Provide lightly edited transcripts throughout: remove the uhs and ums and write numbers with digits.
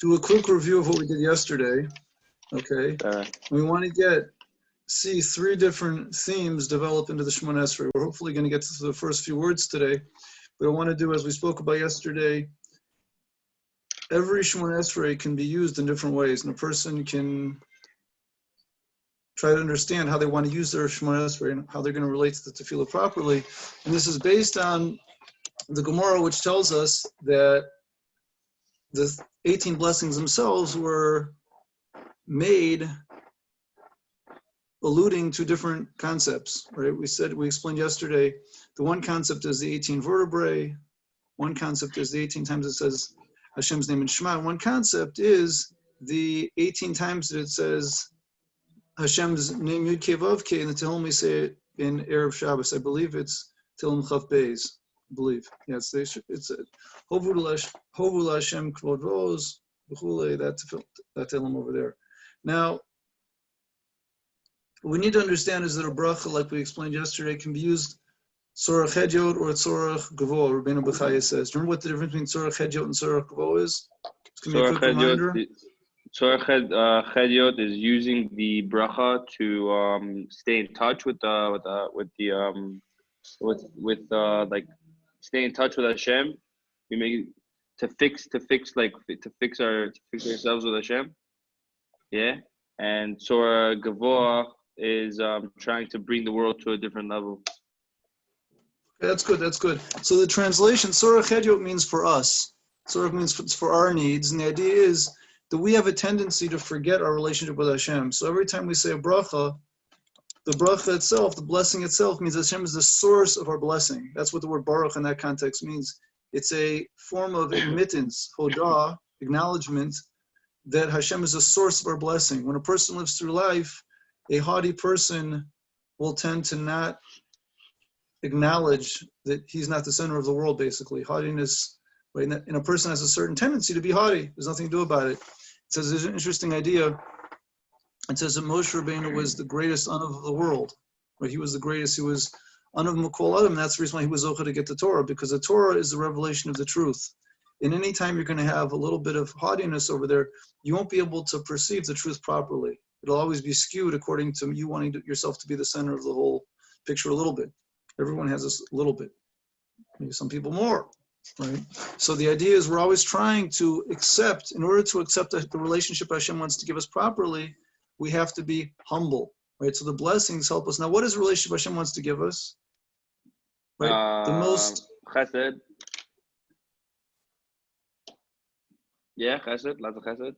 do a quick review of what we did yesterday. Okay. We want to see 3 different themes develop into the Shemona Esrei. We're hopefully going to get to the first few words today. But I want to do, as we spoke about yesterday, every Shemona Esrei can be used in different ways, and a person can try to understand how they want to use their Shemona Esrei and how they're going to relate to the Tefillah properly. And this is based on the Gemara, which tells us that the 18 blessings themselves were made alluding to different concepts, right? We explained yesterday, the one concept is the 18 vertebrae, one concept is the 18 times it says Hashem's name in Shema, one concept is the 18 times that it says Hashem's name Yud Kei Vav Kei, and the Tehillim we say it in Erev Shabbos. I believe it's Tehillim Chaf Beis, I believe. Yes, it's Hovu L'Hashem Kvod Vos, B'chulei, that Tehillim over there. Now, what we need to understand is that a bracha, like we explained yesterday, can be used Tzorach Hedyot or Tzorach Gavo, Rabbeinu Bechaya says. Remember what the difference between Tzorach Hedyot and Tzorach Gavo is? Give me a quick reminder. Tzorach Hedyot is using the bracha to stay in touch with stay in touch with Hashem. We make to fix ourselves with Hashem. Yeah, and Tzorach Gavo is trying to bring the world to a different level. That's good. So the translation, Tzorach Hedyot, means for us. Tzorach means for our needs, and the idea is that we have a tendency to forget our relationship with Hashem. So every time we say a bracha, the bracha itself, the blessing itself, means Hashem is the source of our blessing. That's what the word baruch in that context means. It's a form of admittance, hodah, acknowledgement, that Hashem is the source of our blessing. When a person lives through life, a haughty person will tend to not acknowledge that he's not the center of the world, basically. Haughtiness, right? And a person has a certain tendency to be haughty. There's nothing to do about it. It says there's an interesting idea. It says that Moshe Rabbeinu was the greatest Anav of the world. Right? He was the greatest. He was Anav Makol Adam. That's the reason why he was Zocha to get the Torah, because the Torah is the revelation of the truth. And any time you're going to have a little bit of haughtiness over there, you won't be able to perceive the truth properly. It'll always be skewed according to you wanting yourself to be the center of the whole picture a little bit. Everyone has this little bit, maybe some people more, right? So the idea is we're always trying to accept, in order to accept the relationship Hashem wants to give us properly, we have to be humble, right? So the blessings help us. Now, what is the relationship Hashem wants to give us? Right? The most... Chesed. Yeah, chesed, lots of chesed.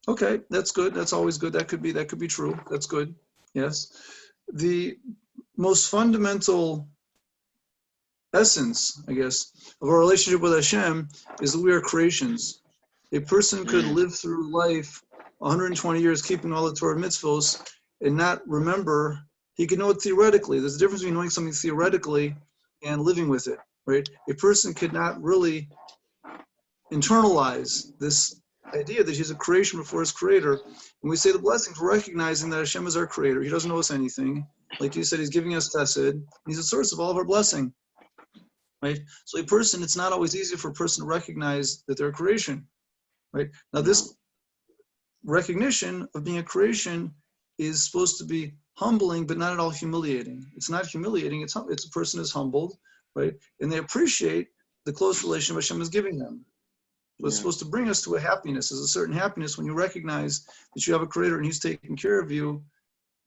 Okay, that's good. That's always good. That could be true. That's good. Yes. The most fundamental essence, I guess, of our relationship with Hashem is that we are creations. A person could live through life 120 years keeping all the Torah mitzvos and not remember. He could know it theoretically. There's a difference between knowing something theoretically and living with it, right? A person could not really internalize this idea that he's a creation before his creator. When we say the blessings, we're recognizing that Hashem is our creator. He doesn't owe us anything. Like you said, he's giving us chesed. He's the source of all of our blessing, right? So a person, it's not always easy for a person to recognize that they're a creation, right? Now this recognition of being a creation is supposed to be humbling, but not at all humiliating. It's not humiliating. It's a person is humbled, right? And they appreciate the close relation Hashem is giving them. What's supposed to bring us to a happiness is a certain happiness when you recognize that you have a creator and he's taking care of you.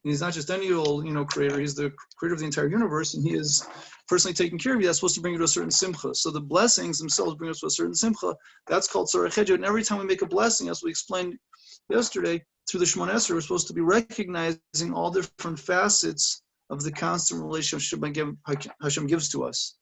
And he's not just any old, creator. He's the creator of the entire universe, and he is personally taking care of you. That's supposed to bring you to a certain simcha. So the blessings themselves bring us to a certain simcha. That's called Tzorach Hedyot. And every time we make a blessing, as we explained yesterday, through the Shemona Esrei, we're supposed to be recognizing all different facets of the constant relationship Hashem gives to us.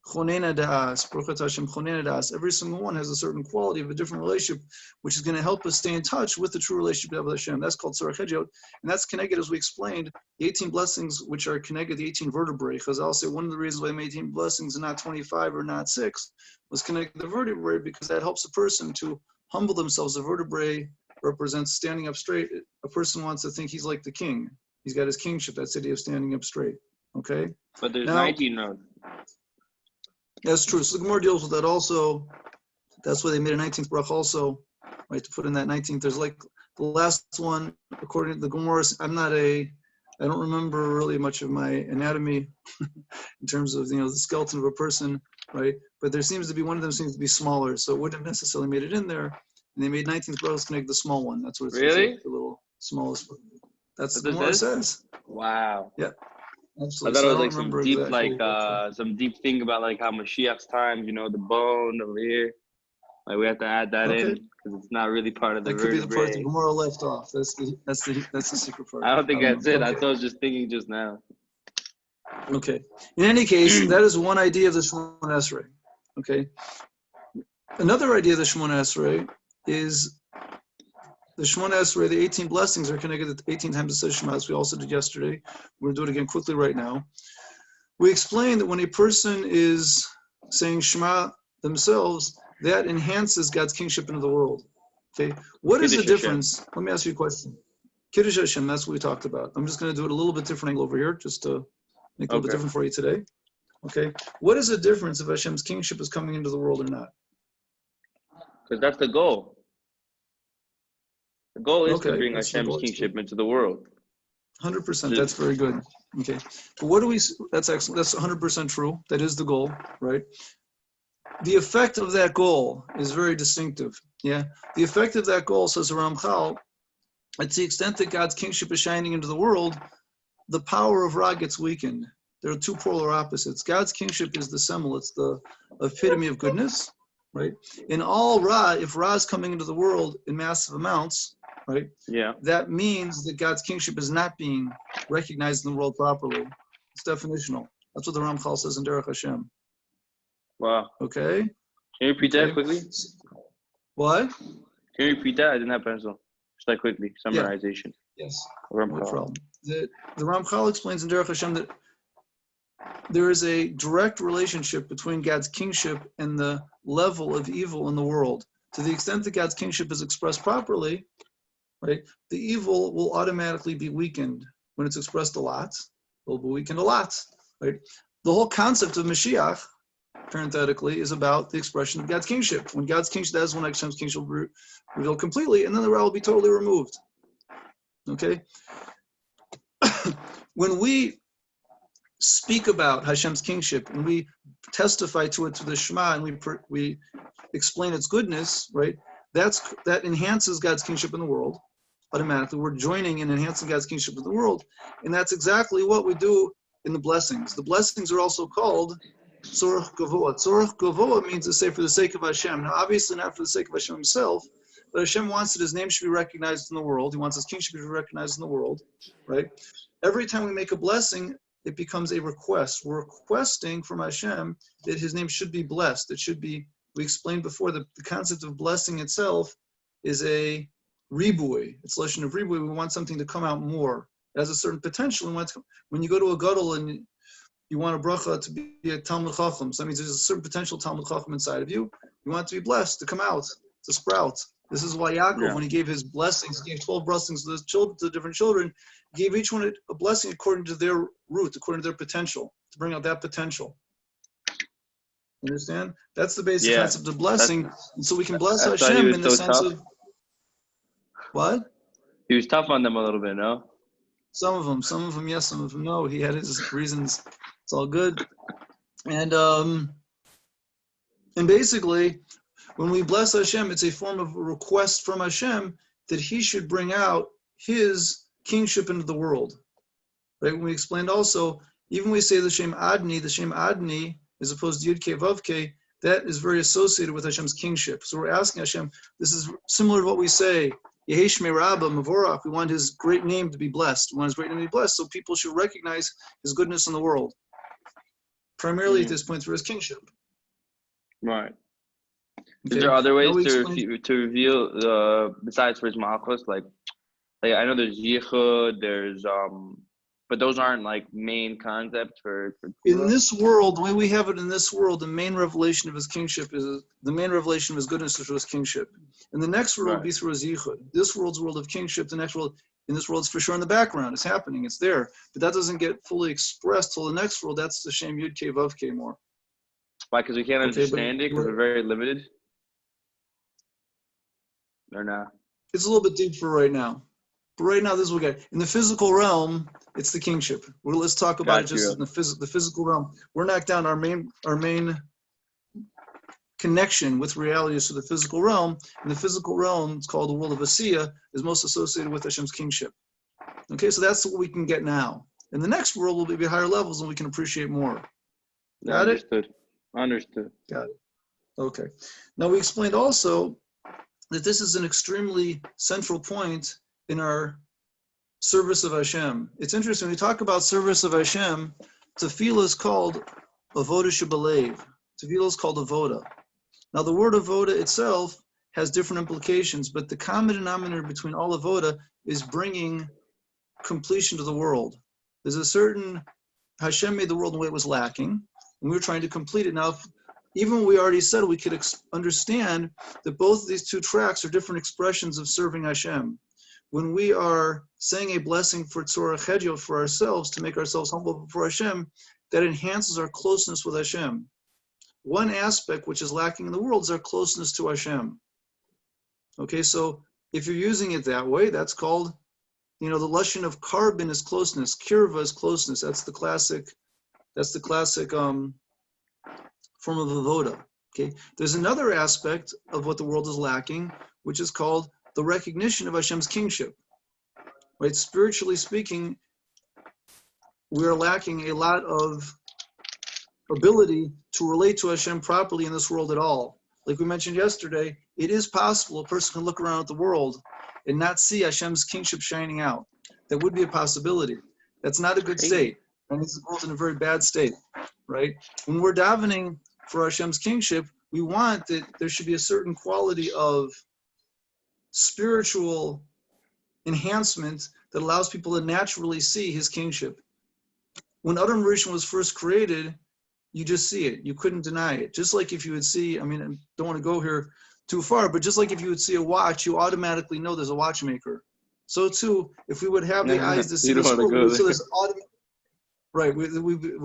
Chonena da'as, Baruch Hashem chonena da'as. Every single one has a certain quality of a different relationship, which is going to help us stay in touch with the true relationship with Hashem. That's called Tzorach Hedyot, and that's connected, as we explained, the 18 blessings, which are connected, the 18 vertebrae. Because I'll say one of the reasons why I made 18 blessings and not 25 or not 6 was connected to the vertebrae, because that helps a person to humble themselves. The vertebrae represents standing up straight. A person wants to think he's like the king. He's got his kingship. That's the idea of standing up straight. Okay? But there's 19 now. That's true. So the Gemara deals with that also. That's why they made a 19th bracha also, right? To put in that 19th. There's like the last one, according to the Gemara. I don't remember really much of my anatomy in terms of, the skeleton of a person, right? But there seems to be, one of them seems to be smaller, so it wouldn't have necessarily made it in there. And they made 19th brachas connect the small one. That's what it says. Really? Like the little smallest one. That's What the this Gemara is? says. Wow. Yeah, I absolutely. thought So it I was don't like some remember deep, exactly. some deep thing about like how Mashiach's times, the bone over here. Like we have to add that in Okay, because it's not really part of the that could be the part the vertebrae. Gemara left off. That's the secret part. I don't think I don't that's know. it. Okay. That's what I was just thinking just now. Okay. In any case, that is one idea of the Shemona Esrei. Okay. Another idea of the Shemona Esrei is the Shemona Esrei, the 18 blessings are connected 18 times it says Shema, as we also did yesterday. We're going to do it again quickly right now. We explained that when a person is saying Shema themselves, that enhances God's kingship into the world. Okay. What is the Kiddush Hashem. difference? Let me ask you a question. Kiddush Hashem, that's what we talked about. I'm just going to do it a little bit different angle over here, just to make it a little bit Okay. different for you today. Okay. What is the difference if Hashem's kingship is coming into the world or not? Because that's the goal. The goal is to Okay, bring that's the Hashem's goal. kingship into the world. 100%. That's very good. Okay. But what do we? That's excellent. That's 100% true. That is the goal, right? The effect of that goal is very distinctive. Yeah. The effect of that goal, says Ramchal, it's the extent that God's kingship is shining into the world, the power of Ra gets weakened. There are two polar opposites. God's kingship is the symbol. It's the epitome of goodness, right? In all Ra, if Ra is coming into the world in massive amounts, right? Yeah. That means that God's kingship is not being recognized in the world properly. It's definitional. That's what the Ramchal says in Derech Hashem. Wow. Okay? Can you repeat that quickly? What? Can you repeat that? I didn't have pencil. Just like quickly. Summarization. Yes. No No problem. The Ramchal explains in Derech Hashem that there is a direct relationship between God's kingship and the level of evil in the world. To the extent that God's kingship is expressed properly, right, the evil will automatically be weakened. When it's expressed a lot, it will be weakened a lot. Right? The whole concept of Mashiach, parenthetically, is about the expression of God's kingship. When God's kingship, that is when Hashem's kingship will be revealed completely, and then the Ra will be totally removed. Okay? When we speak about Hashem's kingship and we testify to it through the Shema and we explain its goodness, right? That enhances God's kingship in the world automatically. We're joining in enhancing God's kingship in the world, and that's exactly what we do in the blessings. The blessings are also called Tzorach Gavoa. Tzorach Gavoa means to say for the sake of Hashem. Now, obviously not for the sake of Hashem himself, but Hashem wants that his name should be recognized in the world. He wants his kingship to be recognized in the world, right? Every time we make a blessing, it becomes a request. We're requesting from Hashem that his name should be blessed. It should be, we explained before, the concept of blessing itself is a ribui. It's lashon of ribui. We want something to come out more. It has a certain potential. When you go to a gadol and you want a bracha to be a Talmud Chacham, so that means there's a certain potential Talmud Chacham inside of you. You want it to be blessed, to come out, to sprout. This is why Yaakov, when he gave his blessings, he gave 12 blessings to the different children, he gave each one a blessing according to their root, according to their potential, to bring out that potential. You understand? That's the basic concept of blessing. And so we can bless Hashem in the sense of, what? He was tough on them a little bit, no? Some of them, yes, some of them, no. He had his reasons. It's all good. And basically, when we bless Hashem, it's a form of a request from Hashem that he should bring out his kingship into the world. Right? When we explained also, even when we say the Shem Adni, as opposed to Yud Kei Vav Kei, that is very associated with Hashem's kingship. So we're asking Hashem, this is similar to what we say, Yehi Shmei Rabba Mavorach, we want his great name to be blessed. We want his great name to be blessed, so people should recognize his goodness in the world. Primarily at this point through his kingship. Right. Okay. Is there other ways to reveal besides for his malchus? Like I know there's yichud, there's but those aren't like main concepts for in this world, the way we have it in this world, the main revelation of his kingship is the main revelation of his goodness is through his kingship. And the next world will be through his yichud. This world's world of kingship, the next world, in this world, it's for sure in the background. It's happening, it's there. But that doesn't get fully expressed till the next world. That's the Shem Yud Kei Vav Kei more. Why? Because we can't understand it because we're very limited. or not? It's a little bit deep for right now. But right now, this is what we got. In the physical realm, it's the kingship. Well, let's talk about it just in the physical realm. We're knocked down our main connection with reality is to the physical realm. In the physical realm, it's called the world of Asiya, is most associated with Hashem's kingship. Okay, so that's what we can get now. In the next world, we'll be at higher levels and we can appreciate more. Got it? Understood. Got it. Okay. Now we explained also that this is an extremely central point in our service of Hashem. It's interesting, when we talk about service of Hashem, Tefillah is called Avoda Shebalev. Tefillah is called Avoda. Now the word Avoda itself has different implications, but the common denominator between all Avoda is bringing completion to the world. There's a certain, Hashem made the world in a way it was lacking, and we were trying to complete it. Now, even we already said we could understand that both of these two tracks are different expressions of serving Hashem. When we are saying a blessing for Tzorah Chedyo for ourselves, to make ourselves humble before Hashem, that enhances our closeness with Hashem. One aspect which is lacking in the world is our closeness to Hashem. Okay, so if you're using it that way, that's called, the lashon of carbon is closeness, kirva is closeness. That's the classic form of avoda. Okay, there's another aspect of what the world is lacking, which is called the recognition of Hashem's kingship. Right, spiritually speaking, we are lacking a lot of ability to relate to Hashem properly in this world at all. Like we mentioned yesterday, it is possible a person can look around at the world and not see Hashem's kingship shining out. That would be a possibility. That's not a good state. And it's the world in a very bad state, right? When we're davening for Hashem's kingship, we want that there should be a certain quality of spiritual enhancement that allows people to naturally see his kingship. When Adam Rishon was first created, you just see it. You couldn't deny it. Just like if you would see, I don't want to go here too far, but just like if you would see a watch, you automatically know there's a watchmaker. So too, if we would have the eyes to see this world, we would see this right, we're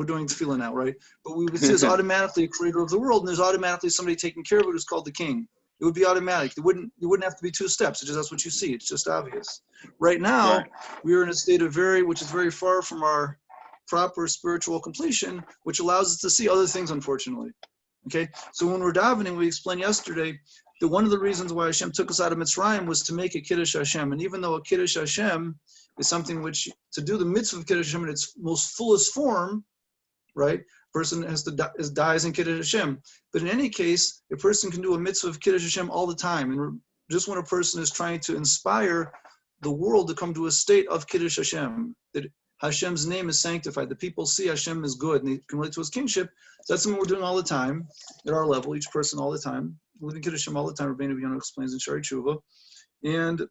doing tefillah now, right? But we would see there's automatically a creator of the world, and there's automatically somebody taking care of it who's called the king. It would be automatic. You wouldn't have to be two steps. It's just that's what you see. It's just obvious. Right now, we are in a state of which is very far from our proper spiritual completion, which allows us to see other things, unfortunately. Okay, so when we're davening, we explained yesterday that one of the reasons why Hashem took us out of Mitzrayim was to make a Kiddush Hashem. And even though a Kiddush Hashem is something which, to do the mitzvah of Kiddush Hashem in its most fullest form, right, person has to dies in Kiddush Hashem. But in any case, a person can do a mitzvah of Kiddush Hashem all the time. And just when a person is trying to inspire the world to come to a state of Kiddush Hashem, that Hashem's name is sanctified, the people see Hashem is good, and they can relate to his kingship. So that's something we're doing all the time, at our level, each person all the time. Living Kiddush Hashem all the time, Rabbeinu B'Yonu explains in Shari Tshuva. And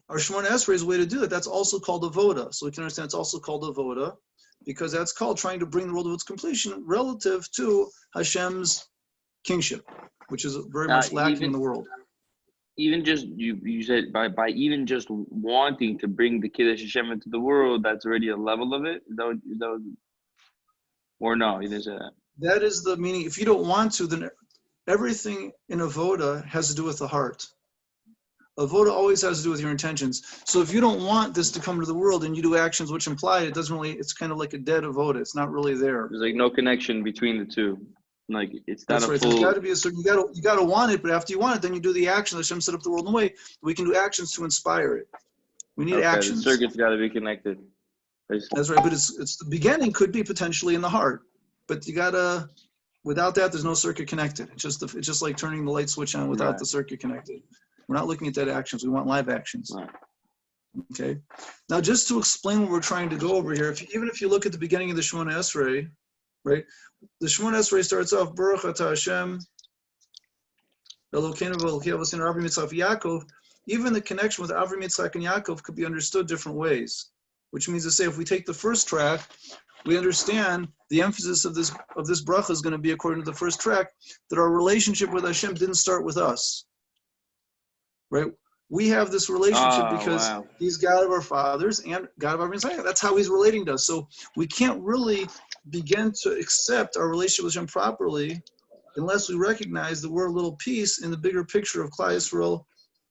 our Shemona Esrei is a way to do it. That's also called avoda. So we can understand it's also called avoda, because that's called trying to bring the world to its completion relative to Hashem's kingship, which is very much lacking in the world. Even just you said by even just wanting to bring the Kiddush Hashem into the world, that's already a level of it. Or no, you didn't say that. That is the meaning. If you don't want to, then everything in avoda has to do with the heart. Avoda always has to do with your intentions. So if you don't want this to come to the world and you do actions which imply it, doesn't really, it's kind of like a dead avoda. It's not really there. There's like no connection between the two. Like it's not. That's right. So you got to be a certain. You got to want it, but after you want it, then you do the action. Hashem set up the world in a way we can do actions to inspire it. We need actions. The circuit's got to be connected. That's right. But it's the beginning could be potentially in the heart, but you gotta. Without that, there's no circuit connected. It's just like turning the light switch on without the circuit connected. We're not looking at dead actions. We want live actions. Right. Okay. Now, just to explain what we're trying to go over here, even if you look at the beginning of the Shemona Esrei, right? The Shemona Esrei starts off, Baruch Atah Hashem, Elokeinu v'Elokei Avosenu Avram Yitzchak v'Yaakov. Even the connection with Avram, Yitzchak, and Yaakov could be understood different ways, which means to say, if we take the first track, we understand the emphasis of this bracha is going to be, according to the first track, that our relationship with Hashem didn't start with us, right? We have this relationship because he's God of our fathers and God of our Messiah. That's how he's relating to us. So we can't really begin to accept our relationship with Hashem properly unless we recognize that we're a little piece in the bigger picture of Klal Yisrael,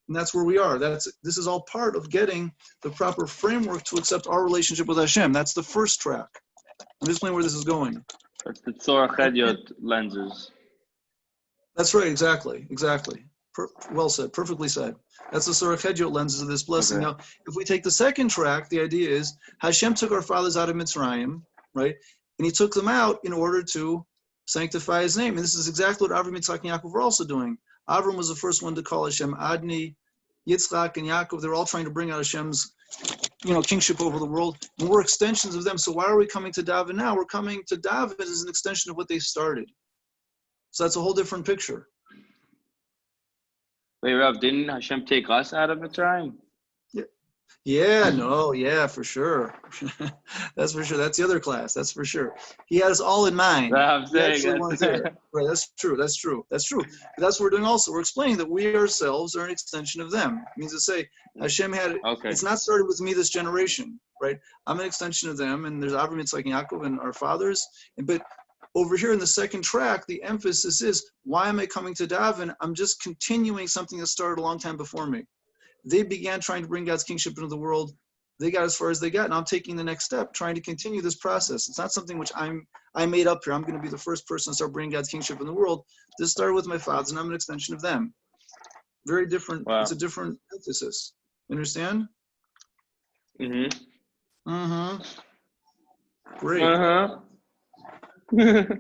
and that's where we are. This is all part of getting the proper framework to accept our relationship with Hashem. That's the first track. I'm just explaining where this is going. That's the Tzorach Hedyot lenses. That's right, exactly. Well said, perfectly said. That's the Tzorach Hedyot lenses of this blessing. Okay. Now, if we take the second track, the idea is Hashem took our fathers out of Mitzrayim, right? And he took them out in order to sanctify his name. And this is exactly what Avram, Yitzchak, and Yaakov were also doing. Avram was the first one to call Hashem Adni. Yitzchak and Yaakov, they're all trying to bring out Hashem's, kingship over the world. And we're extensions of them. So why are we coming to David now? We're coming to David as an extension of what they started. So that's a whole different picture. Wait, Rav, didn't Hashem take us out of Mitzrayim? Yeah, for sure. That's for sure. That's the other class. That's for sure. He had us all in mind. I'm saying Right, that's true. But that's what we're doing also. We're explaining that we ourselves are an extension of them. It means to say, Hashem had, It's not started with me, this generation, right? I'm an extension of them, and there's Avraham, Yitzchak, and Yaakov, and our fathers. But over here in the second track, the emphasis is, why am I coming to Davin? I'm just continuing something that started a long time before me. They began trying to bring God's kingship into the world. They got as far as they got, and I'm taking the next step, trying to continue this process. It's not something which I made up here. I'm going to be the first person to start bringing God's kingship in the world. This started with my fathers, and I'm an extension of them. Very different. Wow. It's a different emphasis. You understand? Great. The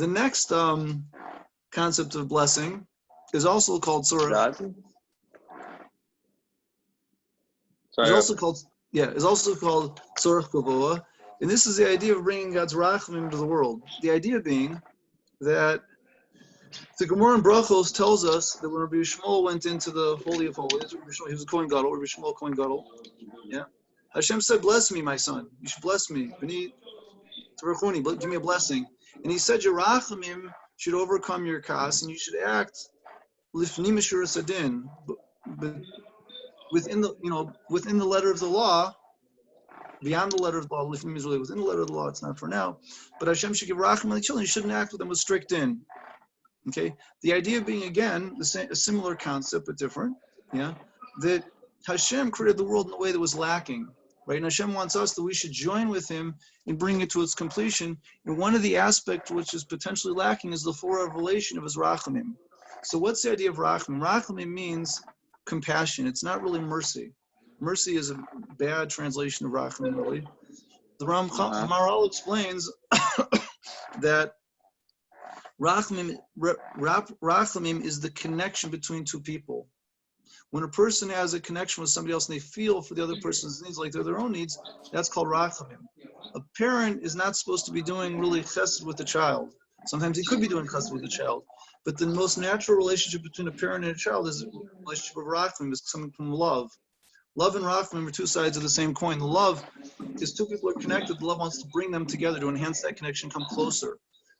next concept of blessing is also called Tzorach. It's also called Tzorach Gavoa, and this is the idea of bringing God's Rachamim into the world. The idea being that the Gemara in Brachos tells us that when Rabbi Shmuel went into the Holy of Holies, he was a Kohen Gadol, Rabbi Shmuel Kohen Gadol. Yeah, Hashem said, "Bless me, my son. You should bless me. Give me a blessing." And he said, "Your Rachamim should overcome your kas, and you should act lifnim mishur sadin." But within the letter of the law, beyond the letter of the law, lifnim is really within the letter of the law. It's not for now. But Hashem should give rachim to the children. You shouldn't act with them with strict din. Okay. The idea being again a similar concept but different. Yeah. That Hashem created the world in a way that was lacking. Right. And Hashem wants us that we should join with Him in bringing it to its completion. And one of the aspects which is potentially lacking is the full revelation of His rachamim. So what's the idea of rachamim? Rachamim means compassion. It's not really mercy. Mercy is a bad translation of rachamim, really. The Maharal explains that rachamim is the connection between two people. When a person has a connection with somebody else and they feel for the other person's needs like they're their own needs, that's called rachamim. A parent is not supposed to be doing really chesed with the child. Sometimes he could be doing chesed with the child. But the most natural relationship between a parent and a child is a relationship of rachamim, is coming from love. Love and rachamim are two sides of the same coin. The love is two people are connected. The love wants to bring them together to enhance that connection, come closer.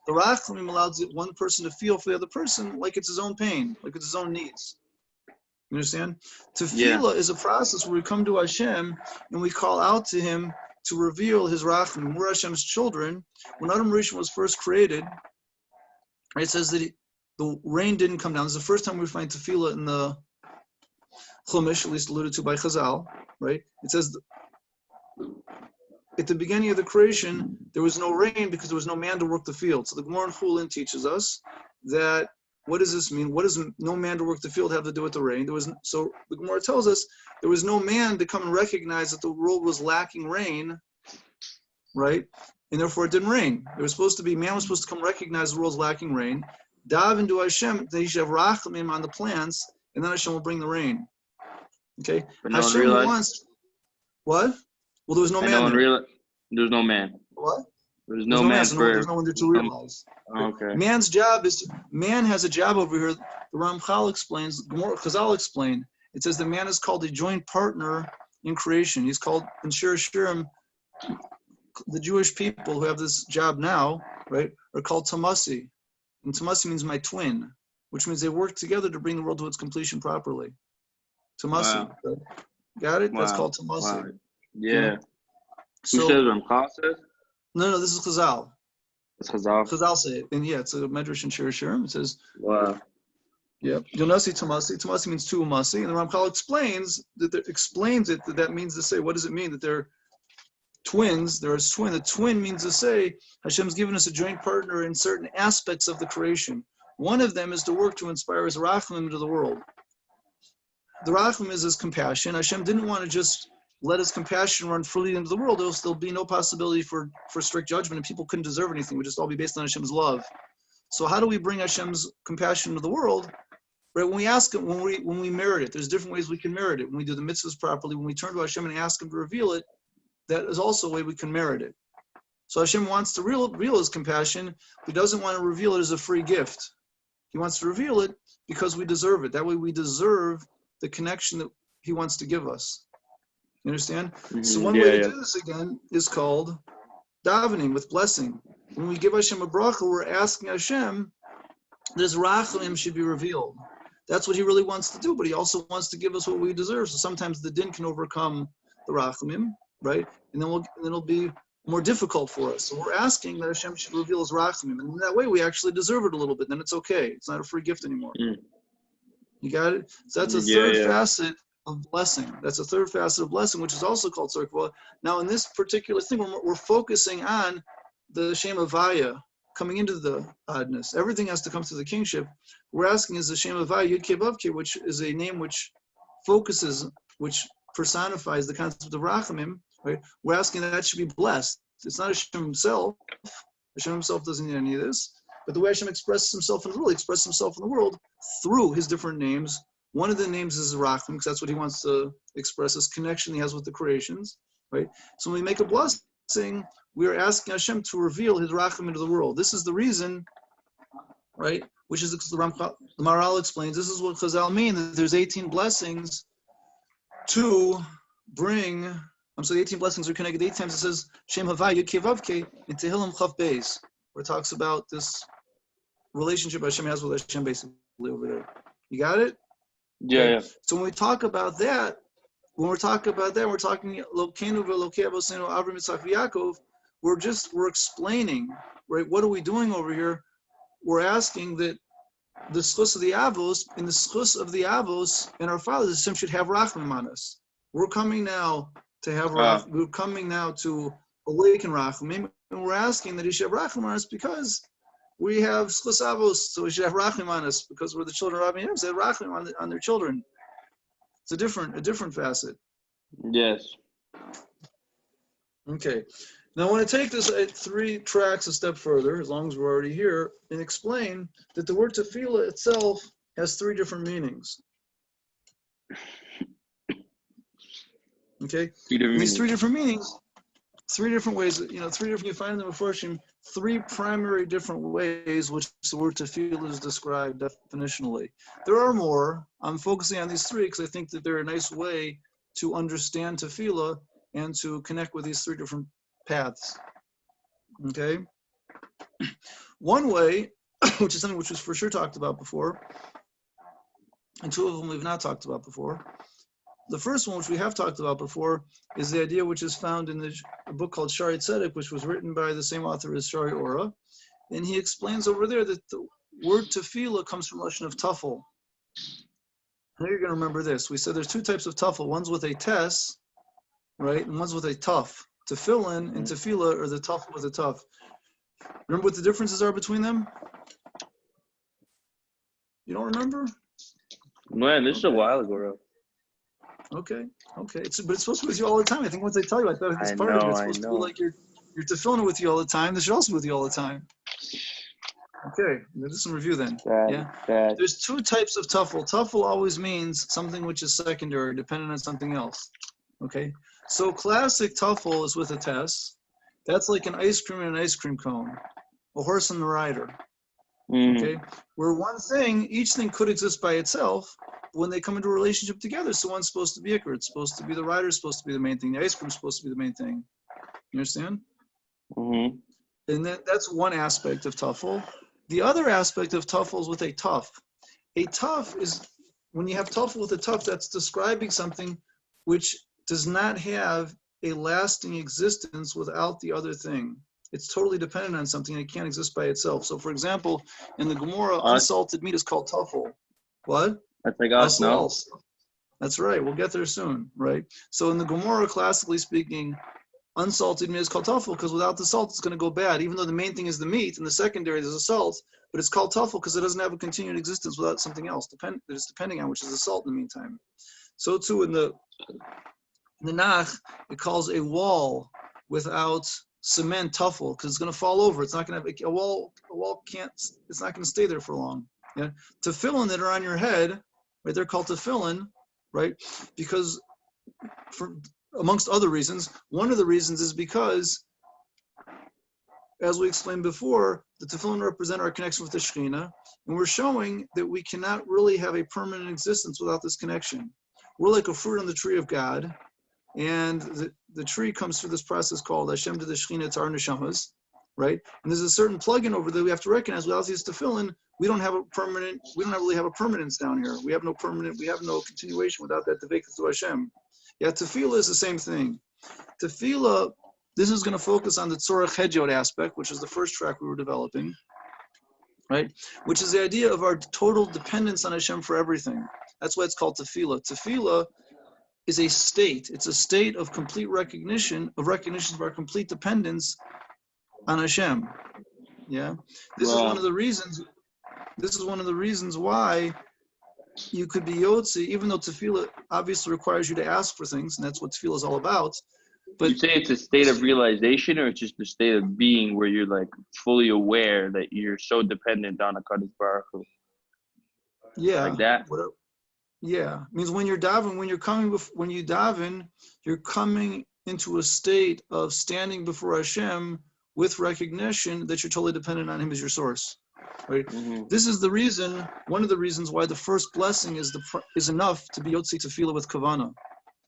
The rachamim allows one person to feel for the other person like it's his own pain, like it's his own needs. You understand? Tefillah is a process where we come to Hashem and we call out to Him to reveal His rachamim. We're Hashem's children. When Adam Rishon was first created, it says that the rain didn't come down. This is the first time we find tefillah in the Chumash, at least alluded to by Chazal, right? It says at the beginning of the creation, there was no rain because there was no man to work the field. So the Gemara in Chulin teaches us that, what does this mean? What does no man to work the field have to do with the rain? So the Gemara tells us there was no man to come and recognize that the world was lacking rain, right? And therefore it didn't rain. Man was supposed to come recognize the world's lacking rain. Daven to Hashem that He should have rachamim on the plants, and then Hashem will bring the rain. Okay? But Hashem wants what? Well, there was no man. There's no man. What? There's no man for. There's no one there to realize. Okay. Man's job is man has a job over here. The Ramchal explains. Chazal explain. It says the man is called a joint partner in creation. He's called in Shir Shirim. The Jewish people who have this job now, right, are called Tamasi. And Tamasi means my twin, which means they work together to bring the world to its completion properly. Tamasi. Wow. Right? Got it? Wow. That's called Tamasi. Wow. Yeah. So, Who says Ramchal says? No, this is Chazal. It's Chazal. Chazal say it. And yeah, it's a Medrash in Shir Shirim. It says, Wow. yeah, Yonasi Tomasi. Tomasi means two Umasi. And the Ramchal explains that means to say, what does it mean that they're twins? They're a twin. A twin means to say Hashem's given us a joint partner in certain aspects of the creation. One of them is to work to inspire his Rachmim into the world. The Rachmim is his compassion. Hashem didn't want to just let his compassion run freely into the world. There'll be no possibility for strict judgment, and people couldn't deserve anything. It would just all be based on Hashem's love. So how do we bring Hashem's compassion into the world? Right, when we ask it, when we merit it, there's different ways we can merit it. When we do the mitzvahs properly, when we turn to Hashem and ask Him to reveal it, that is also a way we can merit it. So Hashem wants to reveal His compassion, but He doesn't want to reveal it as a free gift. He wants to reveal it because we deserve it. That way we deserve the connection that He wants to give us. You understand? Mm-hmm. So one way to do this again is called davening, with blessing. When we give Hashem a bracha, we're asking Hashem that His rachamim should be revealed. That's what He really wants to do, but He also wants to give us what we deserve. So sometimes the din can overcome the rachamim, right? And then it'll be more difficult for us. So we're asking that Hashem should reveal His rachamim, and in that way we actually deserve it a little bit. Then it's okay. It's not a free gift anymore. You got it? So that's a third facet of blessing. That's a third facet of blessing, which is also called tzorkva. Now, in this particular thing, we're focusing on the Shem Havaya coming into the oddness. Everything has to come through the kingship. We're asking is the Shem Havaya Yud Kei Vav Kei, which is a name which focuses, which personifies the concept of Rachamim. Right? We're asking that should be blessed. It's not Hashem Himself. Hashem Himself doesn't need any of this. But the way Hashem expresses Himself in the world, He expresses Himself in the world through His different names. One of the names is Rachim, because that's what He wants to express, His connection He has with the creations, right? So when we make a blessing, we are asking Hashem to reveal His Rachim into the world. This is the reason, right? Which is the Maharal explains. This is what Chazal mean, that there's 18 blessings to bring. I'm sorry, 18 blessings are connected 8 times. It says Shem Havai Yud Kei Vav Kei in Tehillim Chaf Beis, where it talks about this relationship Hashem has with Hashem, basically over there. You got it? Yeah. So when we talk about that, we're talking Lokenu v'Elokei Avosenu Avram Yitzchak v'Yaakov. We're explaining, right? What are we doing over here? We're asking that the schus of the Avos, in the schus of the Avos and our fathers, Hashem should have rachmim on us. We're coming now to have we're coming now to awaken rachmim, and we're asking that He should have rachmim on us because we have schus Avos, so He should have rachmim on us because we're the children of Abraham. So they have rachmim on their children. It's a different facet. Yes. Okay. Now I want to take this 3 tracks a step further, as long as we're already here, and explain that the word tefillah itself has 3 different meanings. Okay? These 3 different meanings, 3 different ways, 3 different, you find them in Mefarshim, 3 primary different ways which the word tefillah is described definitionally. There are more. I'm focusing on these 3 because I think that they're a nice way to understand tefillah and to connect with these 3 different paths. Okay? One way, which is something which was for sure talked about before, and 2 of them we've not talked about before. The first one, which we have talked about before, is the idea which is found in a book called Shari Tzedek, which was written by the same author as Shari Ora. And he explains over there that the word tefillah comes from Lashon of tafel. Now you're going to remember this. We said there's 2 types of tafel. One's with a tes, right? And one's with a tuf. Tefillin and tefillah are the tafel with a tuf. Remember what the differences are between them? You don't remember? Man, this is a while ago, bro. Okay. But it's supposed to be with you all the time. I think once they tell you, I thought it's part of it. It's supposed to be like you're tefillin with you all the time. This should also be with you all the time. Okay, we'll do some review then. Bad. There's 2 types of tafel. Tafel always means something which is secondary, dependent on something else. Okay, so classic tafel is with a tes. That's like an ice cream and an ice cream cone, a horse and a rider. Okay, where each thing could exist by itself. When they come into a relationship together, so one's supposed to be ikr. It's supposed to be the rider, supposed to be the main thing. The ice cream is supposed to be the main thing. You understand? Mm-hmm. And that's one aspect of tafel. The other aspect of tafel is with a tuf. A tuf is, when you have tafel with a tuf, that's describing something which does not have a lasting existence without the other thing. It's totally dependent on something, and it can't exist by itself. So, for example, in the Gemara, Us? unsalted meat is called tafel. What? That's like us, no? Also. That's right. We'll get there soon, right? So in the Gemara, classically speaking, unsalted meat is called tafel because without the salt, it's going to go bad. Even though the main thing is the meat, and the secondary is the salt, but it's called tafel because it doesn't have a continued existence without something else that it's depending on, which is the salt in the meantime. So too in the Nach, it calls a wall without cement tafel because it's going to fall over. It's not going to have a wall. A wall can't. It's not going to stay there for long. Yeah, tefillin that are on your head, right? They're called tefillin, right? Because, for amongst other reasons, one of the reasons is because, as we explained before, the tefillin represent our connection with the Shekhinah, and we're showing that we cannot really have a permanent existence without this connection. We're like a fruit on the tree of God, and the tree comes through this process called Hashem to the Shekhinah to our neshamas, right? And there's a certain plug-in over there we have to recognize. Without these tefillin, we don't really have a permanence down here. We have no continuation without that tefillah to Hashem. Yeah, tefillah is the same thing. Tefillah, this is going to focus on the tzorach hedjot aspect, which is the first track we were developing, right? Which is the idea of our total dependence on Hashem for everything. That's why it's called tefillah. Tefillah is a state. It's a state of complete recognition of our complete dependence on Hashem. Yeah, this is one of the reasons. This is one of the reasons why you could be Yotzi, even though tefillah obviously requires you to ask for things, and that's what tefillah is all about. But you say it's a state of realization, or it's just a state of being where you're like fully aware that you're so dependent on a Kadosh Baruch Hu. Yeah, like that. Yeah, it means when you're davening, when you daven, you're coming into a state of standing before Hashem with recognition that you're totally dependent on Him as your source. Right. Mm-hmm. This is the reason. One of the reasons why the first blessing is enough to be yotzi tefillah with kavana.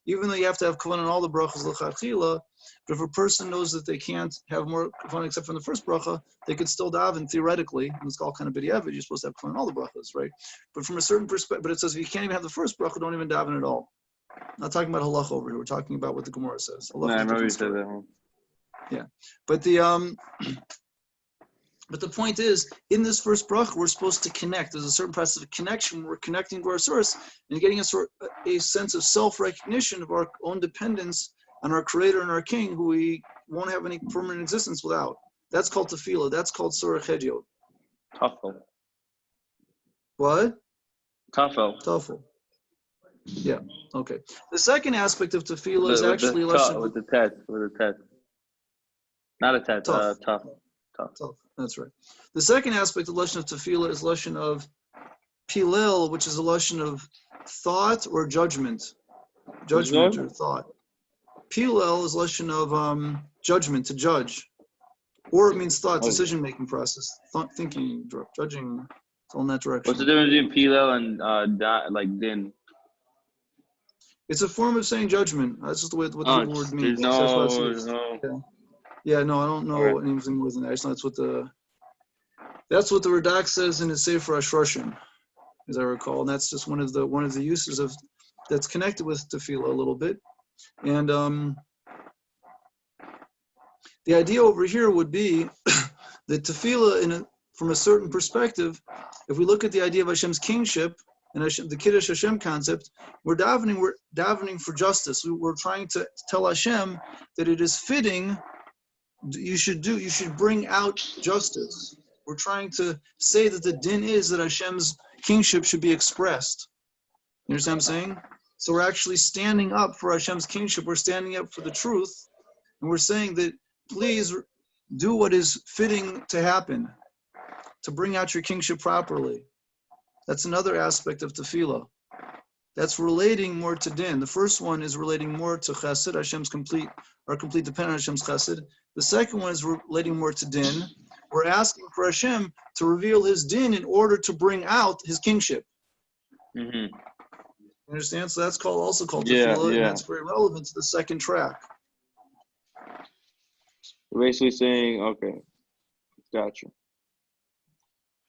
Even though you have to have kavanah in all the brachas l'chachila, but if a person knows that they can't have more kavanah except from the first bracha, they could still daven theoretically. And it's called kind of b'diavad. You're supposed to have kavanah in all the brachas, right? But from a certain perspective, but it says if you can't even have the first bracha, don't even daven at all. Not talking about halacha over here. We're talking about what the Gemara says. No, I remember you said that. Yeah, but the point is, in this first bracha, we're supposed to connect. There's a certain process of connection. We're connecting to our source and getting a sense of self-recognition of our own dependence on our Creator and our King, who we won't have any permanent existence without. That's called tefillah. That's called tzorach hedjot. Tafel. What? Tafel. Tafel. Yeah. Okay. The second aspect of tefillah is actually with the tet. Not a tet. Tough. Tough. That's right. The second aspect of lashon of tefillah is lashon of pilel, which is a lashon of thought or judgment or thought. Pilel is lashon of judgment, to judge, or it means thought, decision-making process, thinking, judging. It's all in that direction. What's the difference between pilel and din? It's a form of saying judgment. That's just the way what the word means. There's no. Yeah, no, I don't know anything more than that. That's what the Radak says in his Sefer HaShroshim, as I recall, and that's just one of the uses of that's connected with tefillah a little bit. And the idea over here would be that tefillah, from a certain perspective, if we look at the idea of Hashem's kingship and the Kiddush Hashem concept, we're davening for justice. We're trying to tell Hashem that it is fitting. You should bring out justice. We're trying to say that the din is that Hashem's kingship should be expressed. You understand what I'm saying? So we're actually standing up for Hashem's kingship. We're standing up for the truth. And we're saying that please do what is fitting to happen, to bring out your kingship properly. That's another aspect of tefillah. That's relating more to din. The first one is relating more to chesed, our complete dependence on Hashem's chesed. The second one is relating more to din. We're asking for Hashem to reveal His din in order to bring out His kingship. Mm-hmm. You understand? So that's also called tefillah, and that's very relevant to the second track. We're basically saying, okay, gotcha.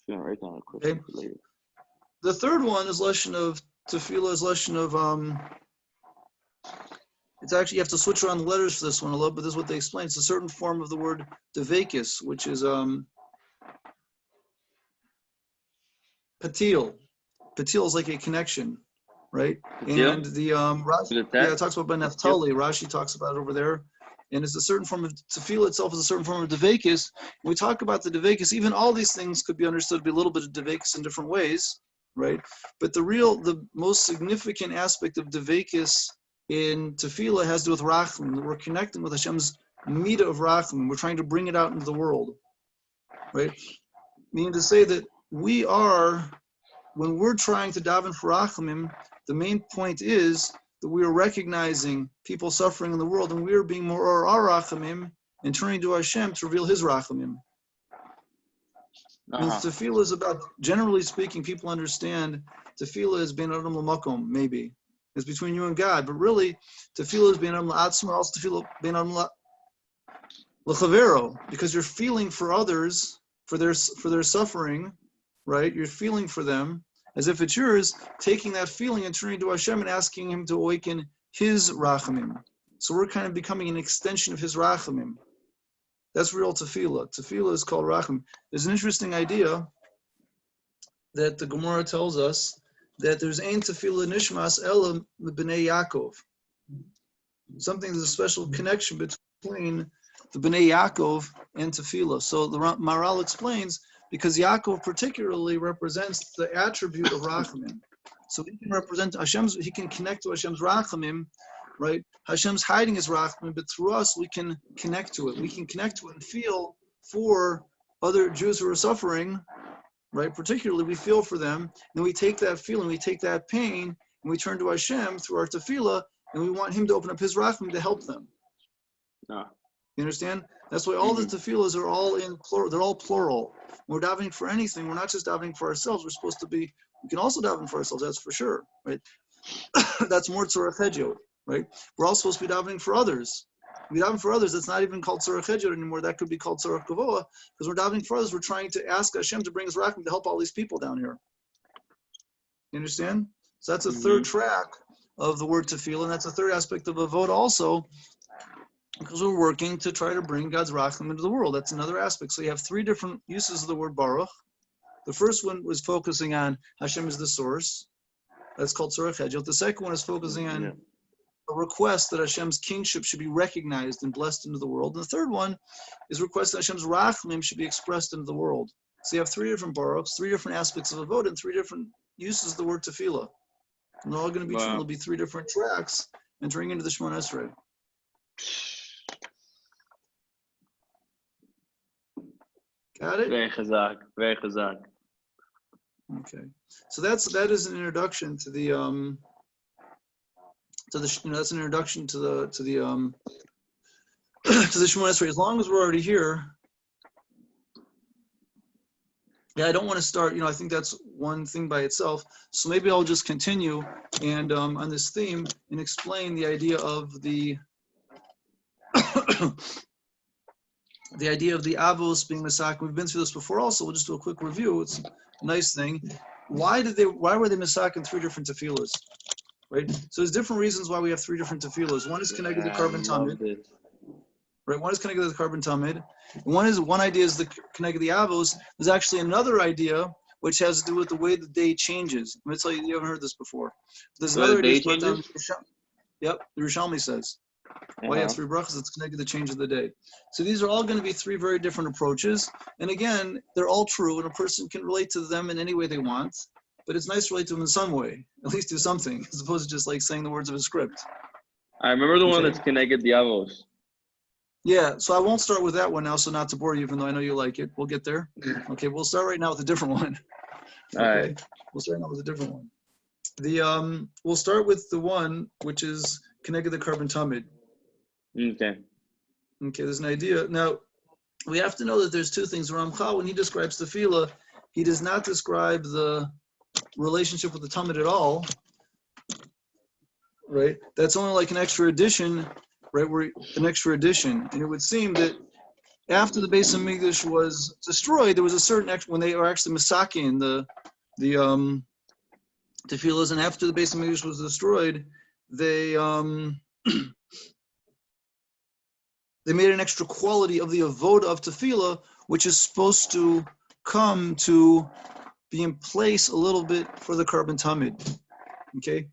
Yeah, write down a quick Okay. later. The third one is lashon of tefillah, is lashon of It's actually, you have to switch around the letters for this one a little, but this is what they explain. It's a certain form of the word devekis, which is patil. Patil is like a connection, right? Patil? And the Rashi, it talks about Naphtali. Rashi talks about it over there. And it's a certain form of tefillah itself is a certain form of devekis. When we talk about the devekis, even all these things could be understood to be a little bit of devekis in different ways, right? But the most significant aspect of devekis in tefillah has to do with rachman. We're connecting with Hashem's midah of rachman. We're trying to bring it out into the world, right? Meaning to say that we are, when we're trying to daven for rachamim, the main point is that we are recognizing people suffering in the world, and we are being more our rachamim and turning to Hashem to reveal His rachamim. Means tefillah is about, generally speaking, people understand tefillah is bein adam l'makom, maybe. It's between you and God, but really, tefillah is bein adam l'atzma, also tefillah bein adam l'chavero, because you're feeling for others, for their suffering, right? You're feeling for them as if it's yours, taking that feeling and turning to Hashem and asking Him to awaken His rachamim. So we're kind of becoming an extension of His rachamim. That's real tefillah. Tefillah is called rachamim. There's an interesting idea that the Gemara tells us that there's ein tefillah nishmas ela b'nei Yaakov. Something, there's a special connection between the b'nei Yaakov and tefillah. So the Maharal explains, because Yaakov particularly represents the attribute of rachamim. So he can represent Hashem's, he can connect to Hashem's rachamim, right? Hashem's hiding His rachamim, but through us we can connect to it. We can connect to it and feel for other Jews who are suffering, right? Particularly we feel for them, and we take that feeling, we take that pain, and we turn to Hashem through our tefillah, and we want Him to open up His rachamim to help them. You understand? That's why all the tefillahs are all in plural. They're all plural. When we're davening for anything, we're not just davening for ourselves. We're supposed to be, we can also daven for ourselves, that's for sure, right? That's more tzorach hediot, right? We're also supposed to be davening for others. We daven for others, that's not even called tzorach hediot anymore. That could be called tzorach kavoah, because we're davening for others. We're trying to ask Hashem to bring His rachamim to help all these people down here. You understand? So that's a third track of the word tefillah, and that's a third aspect of avot also, because we're working to try to bring God's rachamim into the world. That's another aspect. So you have three different uses of the word baruch. The first one was focusing on Hashem is the source. That's called tzorach hediot. The second one is focusing on a request that Hashem's kingship should be recognized and blessed into the world. And the third one is request that Hashem's rachamim should be expressed into the world. So you have three different baruchs, three different aspects of avot, and three different uses of the word tefillah. And they're all going to be there'll be three different tracks entering into the Shemona Esrei. Got it? Very chazak, very chazak. Okay, so that is an introduction to the that's an introduction to the to the Shemona Esrei. As long as we're already here, I don't want to start. I think that's one thing by itself. So maybe I'll just continue and on this theme and explain the idea of the the idea of the avos being misak. We've been through this before also. We'll just do a quick review. It's a nice thing. Why were they misak in three different tefillahs? Right? So there's different reasons why we have three different tefillahs. One is connected to carbon tamid. Right? One is connected to the carbon tamid. One idea is the connected to the avos. There's actually another idea which has to do with the way the day changes. Let me tell you, you haven't heard this before. There's another idea. Yep, the Rishalmi says. Why you have three brachas, it's connected to the change of the day. So these are all going to be three very different approaches. And again, they're all true, and a person can relate to them in any way they want. But it's nice to relate to them in some way, at least do something, as opposed to just like saying the words of a script. I remember the one that's connected the avos. Yeah, so I won't start with that one now, so not to bore you, even though I know you like it. We'll get there. Okay, we'll start right now with a different one. All right. We'll start now with a different one. We'll start with the one which is connected to carbon tamid. Okay, there's an idea. Now, we have to know that there's two things. Ramchal, when he describes tefillah, he does not describe the relationship with the Talmud at all, right? That's only like an extra addition, right? An extra addition. And it would seem that after the Beis Hamikdash was destroyed, there was a certain, when they were actually masakin, the tefillahs, and after the Beis Hamikdash was destroyed, they, they made an extra quality of the avoda of tefillah, which is supposed to come to be in place a little bit for the carbon tamid. Okay.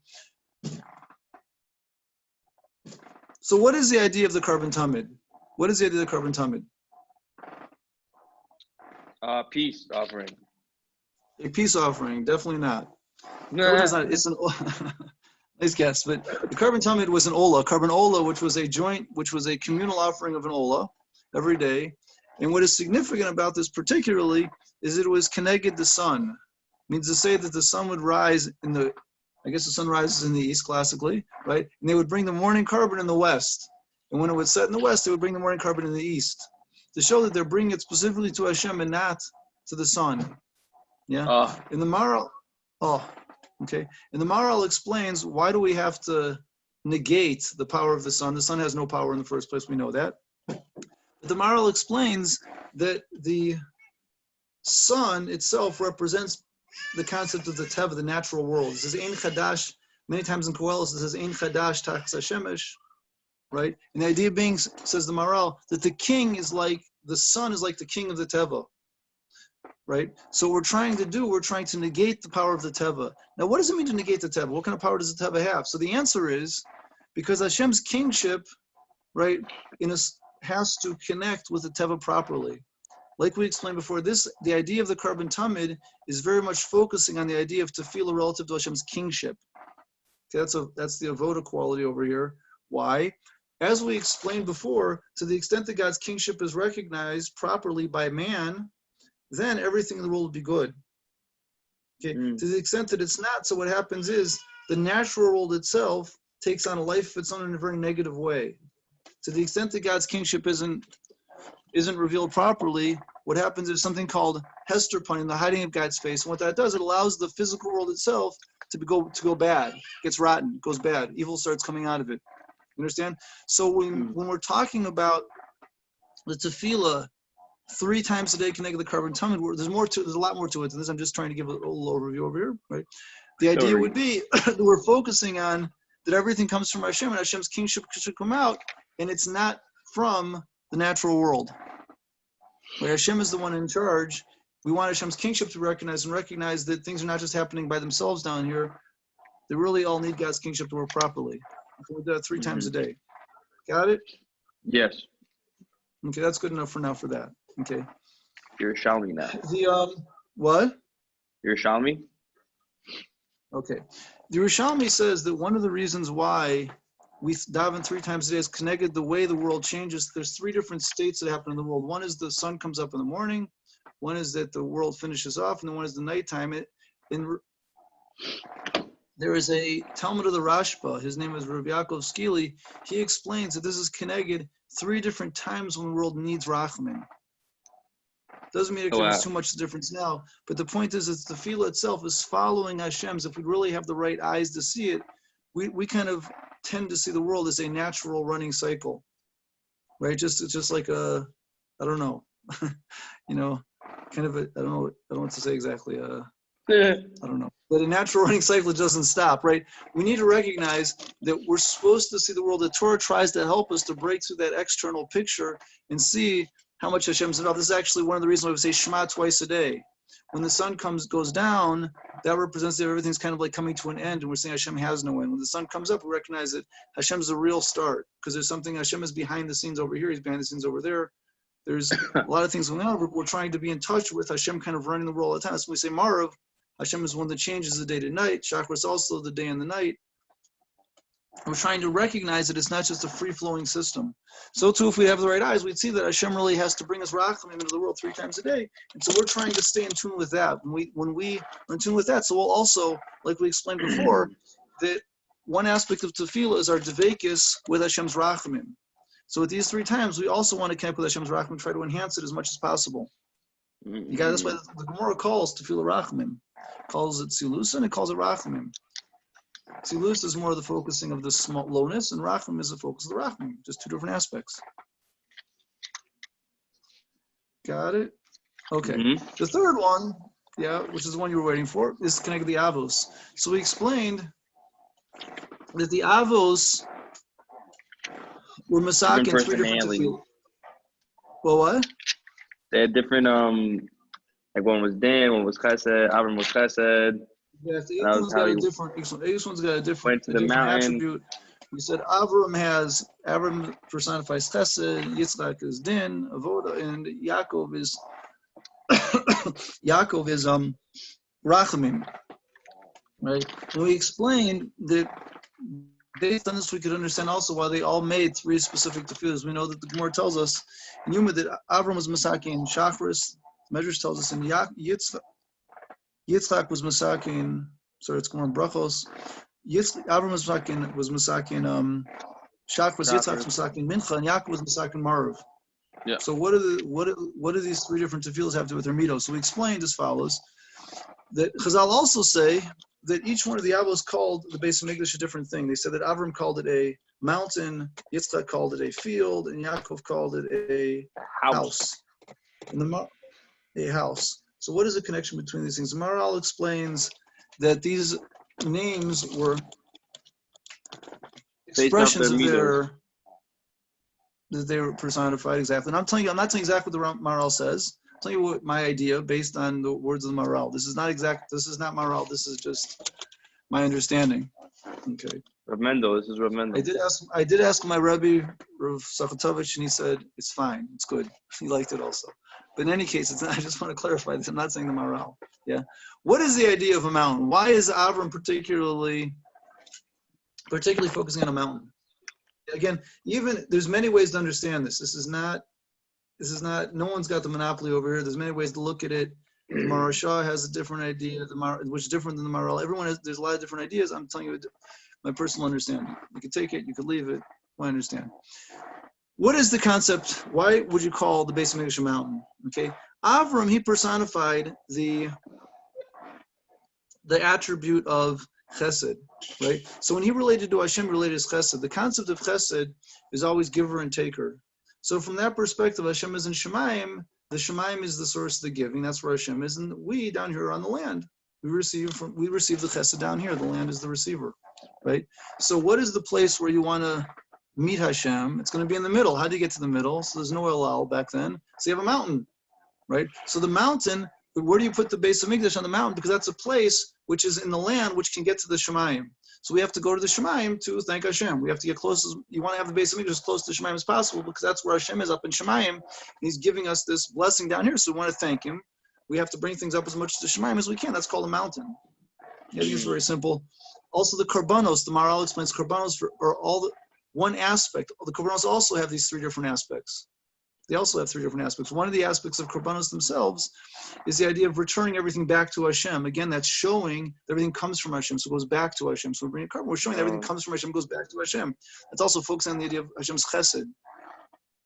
So what is the idea of the carbon tamid? What is the idea of the carbon tamid? Peace offering. A peace offering, definitely not. Nah. Not, it's an nice guess, but the carbon tamid was an ola, carbon ola, which was a communal offering of an ola every day. And what is significant about this particularly is it was connected the sun. It means to say that the sun would rise I guess the sun rises in the east classically, right? And they would bring the morning carbon in the west. And when it would set in the west, they would bring the morning carbon in the east to show that they're bringing it specifically to Hashem and not to the sun. Yeah. In the Maral, okay. And the Maral explains, why do we have to negate the power of the sun? The sun has no power in the first place, we know that. But the Maral explains that the sun itself represents the concept of the teva, the natural world. It says ein chadash, many times in Koheles it says ein chadash tachas hashemesh, right? And the idea being, says the Maral, that the king is like, the sun is like the king of the teva, right? So what we're trying to negate the power of the teva. Now what does it mean to negate the teva? What kind of power does the teva have? So the answer is, because Hashem's kingship, right, has to connect with the teva properly. Like we explained before, the idea of the carbon tamid is very much focusing on the idea of tefillah relative to Hashem's kingship. Okay, that's the avoda quality over here. Why? As we explained before, to the extent that God's kingship is recognized properly by man, then everything in the world will be good. Okay, to the extent that it's not, so what happens is the natural world itself takes on a life of its own in a very negative way. To the extent that God's kingship isn't revealed properly, what happens is something called Hester punning, the hiding of God's face. And what that does, it allows the physical world itself to go bad, gets rotten, goes bad. Evil starts coming out of it. You understand? So when we're talking about the tefillah 3 times a day connected to the carbon tamid, there's a lot more to it than this. I'm just trying to give a little overview over here, right? The idea would be that we're focusing on that everything comes from Hashem and Hashem's kingship should come out, and it's not from the natural world. Where Hashem is the one in charge, we want Hashem's kingship to recognize that things are not just happening by themselves down here. They really all need God's kingship to work properly. We do that 3 times a day. Got it? Yes. Okay, that's good enough for now for that. Okay. You're Shalmi now. What? You're Shalmi? Okay. The Rishalmi says that one of the reasons why we daven 3 times a day is connected the way the world changes. There's 3 different states that happen in the world. One is the sun comes up in the morning. One is that the world finishes off, and then one is the nighttime. There is a Talmud of the Rashba. His name is Rabbi Yaakov Skili. He explains that this is connected 3 different times when the world needs rachamim. Doesn't mean it makes too much difference now, but the point is, it's the tefillah itself is following Hashem's. If we really have the right eyes to see it, we kind of tend to see the world as a natural running cycle, right? It's just like I don't know, kind of I don't know what to say exactly. I don't know, but a natural running cycle doesn't stop, right? We need to recognize that we're supposed to see the world. The Torah tries to help us to break through that external picture and see how much Hashem's involved. This is actually one of the reasons why we say Shema twice a day. When the sun goes down, that represents that everything's kind of like coming to an end, and we're saying Hashem has no end. When the sun comes up, we recognize that Hashem's the real start, because there's something, Hashem is behind the scenes over here, He's behind the scenes over there. There's a lot of things going on. We're trying to be in touch with Hashem, kind of running the world all the time. So we say Marav, Hashem is one that changes the day to night. Chakra is also the day and the night. We're trying to recognize that it's not just a free-flowing system. So too, if we have the right eyes, we'd see that Hashem really has to bring us rachamim into the world 3 times a day. And so we're trying to stay in tune with that. When we are in tune with that, so we'll also, like we explained before, that one aspect of tefillah is our devekis with Hashem's rachamim. So with these 3 times, we also want to connect with Hashem's rachamim, try to enhance it as much as possible. That's why the Gemara calls tefillah rachamim. Calls it silus and it calls it rachamim. Silus is more the focusing of the small lowness, and rachamim is the focus of the rachamim. Just 2 different aspects. Got it? Okay. The third one, which is the one you were waiting for, is connected to the avos. So we explained that the avos were different Masakin three different personalities. tefillah. Well, what? They had different like one was Dan, one was Chesed, Avram was Chesed, Yeah, and each that was one's how got he a different. Each one's got a different went to the mountain. attribute. We said Avram personifies Chesed, Yitzchak is Din, Avoda, and Yaakov is Rachamim. Right? And we explained that based on this, we could understand also why they all made three specific tefillahs. We know that the Gemara tells us in Yuma that Avram was Masaki in Shachris. Medrash tells us in Yitzchak was Masaki in, sorry, it's going on Brachos. Avram was Masaki in Shachris. Yitzchak was Masaki in Mincha, and Yaakov was Masaki in Marav. Yeah. So what do these three different tefillahs have to do with their midos? So we explained as follows: that Chazal also say that each one of the Avos called the Beis Hamikdash a different thing. They said that Avram called it a mountain, Yitzchak called it a field, and Yaakov called it a house. A house. So what is the connection between these things? Maharal explains that these names were expressions of that they were personified exactly. And I'm not saying exactly what the Maharal says. I'm telling you what my idea based on the words of the Maharal. This is not Maharal, this is just my understanding. Okay. Rav Mendel, this is Rav Mendel. I did ask my Rebbe, Rav Sachatovich, and he said, it's fine, it's good. He liked it also. But in any case, I just want to clarify this. I'm not saying the Maharal. Yeah. What is the idea of a mountain? Why is Avram particularly focusing on a mountain? Again, there's many ways to understand this. This is not, no one's got the monopoly over here. There's many ways to look at it. The Maharsha has a different idea, which is different than the Maharal. There's a lot of different ideas. I'm telling you my personal understanding. You could take it, you could leave it. I understand. What is the concept? Why would you call the Beis Hamikdash a mountain? Okay, Avram, he personified the attribute of Chesed, right? So when he related to Hashem, related as Chesed. The concept of Chesed is always giver and taker. So from that perspective, Hashem is in Shemayim. The Shemayim is the source of the giving. That's where Hashem is, and we down here on the land, we receive the Chesed down here. The land is the receiver, right? So what is the place where you want to meet Hashem? It's going to be in the middle. How do you get to the middle? So there's no El Al back then. So you have a mountain, right? So the mountain, where do you put the Beis Hamikdash on the mountain? Because that's a place which is in the land which can get to the Shemayim. So we have to go to the Shemayim to thank Hashem. We have to get close. You want to have the Beis Hamikdash as close to the Shemayim as possible because that's where Hashem is, up in Shemayim. He's giving us this blessing down here, so we want to thank Him. We have to bring things up as much to the Shemayim as we can. That's called a mountain. Yeah, I think it's very simple. Also, the Korbanos, the Maharal explains, Korbanos are all one aspect. The Korbanos also have these three different aspects. They also have three different aspects. One of the aspects of Korbanos themselves is the idea of returning everything back to Hashem. Again, that's showing that everything comes from Hashem, so it goes back to Hashem. So we bring a carbon, we're showing that everything comes from Hashem, goes back to Hashem. That's also focusing on the idea of Hashem's chesed. You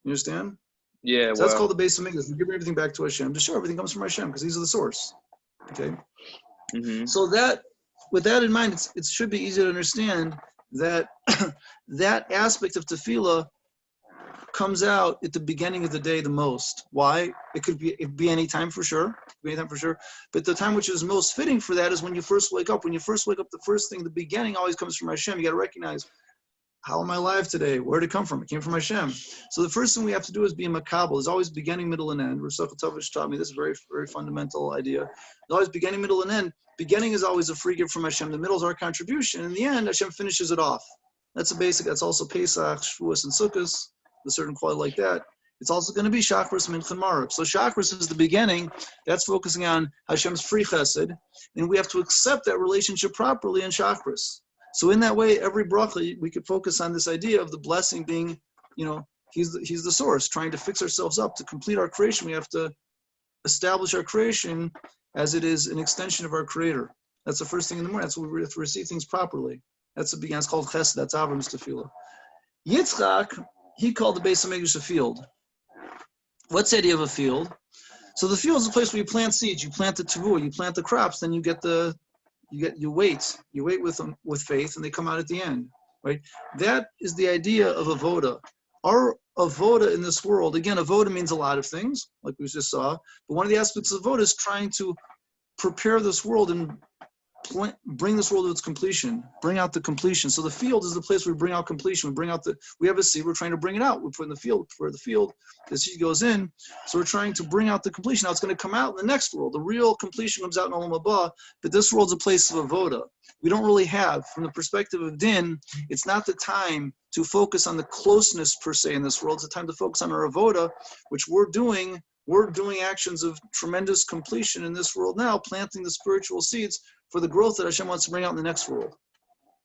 understand? Yeah. So that's called the Beis Hamikdash. We're giving everything back to Hashem to show everything comes from Hashem because He's the source. Okay? Mm-hmm. So that, with that in mind, it should be easy to understand that that aspect of tefillah comes out at the beginning of the day the most. Why? It could be any time for sure. But the time which is most fitting for that is when you first wake up. When you first wake up, the first thing, the beginning always comes from Hashem. You got to recognize, how am I alive today? Where did it come from? It came from Hashem. So the first thing we have to do is be a makabel. There's always beginning, middle, and end. Rav Sachatovich taught me this very, very fundamental idea. There's always beginning, middle, and end. Beginning is always a free gift from Hashem. The middle is our contribution. In the end, Hashem finishes it off. That's a basic. That's also Pesach, Shavuos, and Sukkot. A certain quality like that. It's also going to be Shachris, Mincha, and Marav. So Shachris is the beginning. That's focusing on Hashem's free chesed, and we have to accept that relationship properly in Shachris. So in that way, every bracha we could focus on this idea of the blessing being, He's the source. Trying to fix ourselves up to complete our creation, we have to establish our creation as it is an extension of our Creator. That's the first thing in the morning. That's when we have to receive things properly. That's the beginning. It's called chesed. That's Avram's tefillah. Yitzchak, he called the Beis Hamikdash a field. What's the idea of a field? So the field is a place where you plant seeds, you plant the tevuah, you plant the crops, then you wait with faith, and they come out at the end, right? That is the idea of avoda. Our avoda in this world, again, avoda means a lot of things, like we just saw, but one of the aspects of avoda is trying to prepare this world and bring this world to its completion, bring out the completion. So the field is the place where we bring out completion. We have a seed, we're trying to bring it out. We put in the field, for the field, the seed goes in. So we're trying to bring out the completion. Now it's going to come out in the next world. The real completion comes out in Olam Haba, but this world's a place of avoda. We don't really have, from the perspective of din, it's not the time to focus on the closeness per se in this world. It's the time to focus on our avoda, which we're doing actions of tremendous completion in this world now, planting the spiritual seeds for the growth that Hashem wants to bring out in the next world.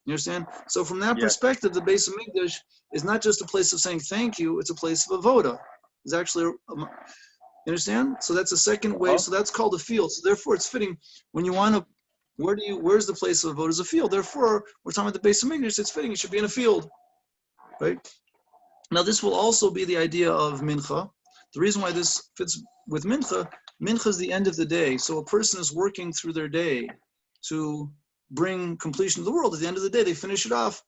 You understand? So from that perspective, the base of Mikdash is not just a place of saying thank you, it's a place of avoda. It's actually, you understand? So that's a second way. So that's called a field. So therefore it's fitting when you want to, where's the place of avoda? Is a field. Therefore, we're talking about the base of Mikdash, it's fitting, it should be in a field, right? Now this will also be the idea of mincha. The reason why this fits with mincha is the end of the day. So a person is working through their day to bring completion to the world. At the end of the day, they finish it off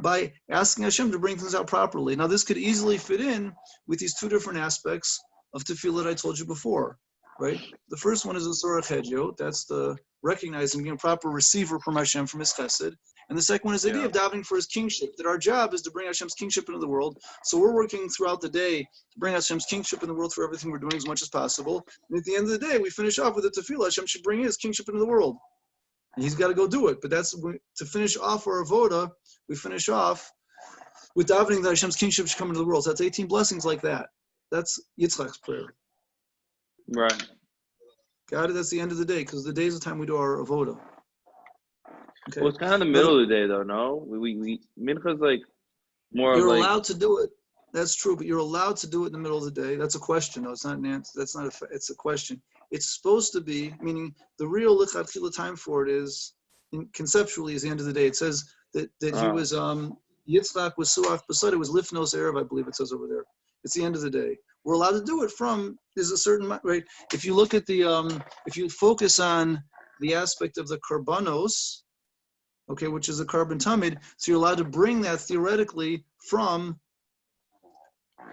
by asking Hashem to bring things out properly. Now this could easily fit in with these two different aspects of tefillah that I told you before, right? The first one is the sorach hedyo. That's the recognizing, being a proper receiver from Hashem, from His chesed. And the second one is the idea of davening for His kingship, that our job is to bring Hashem's kingship into the world. So we're working throughout the day to bring Hashem's kingship in the world through everything we're doing as much as possible. And at the end of the day, we finish off with the tefillah. Hashem should bring His kingship into the world. And He's got to go do it. But that's to finish off our avoda, we finish off with davening that Hashem's kingship should come into the world. So that's 18 blessings like that. That's Yitzchak's prayer. Right. Got it? That's the end of the day, because the day is the time we do our avoda. Okay. Well, it's kind of the middle of the day, though. No, we mincha's like more. You're like, allowed to do it. That's true, but you're allowed to do it in the middle of the day. That's a question. No, it's not an answer. That's not a. It's a question. It's supposed to be, meaning the real lichatchila time for it is, conceptually, is the end of the day. It says that he was Yitzchak was suach b'sad. It was lifnos erev, I believe it says over there. It's the end of the day. We're allowed to do it from. There's a certain right. If you look at the if you focus on the aspect of the karbanos, okay, which is a carbon tamid, so you're allowed to bring that theoretically from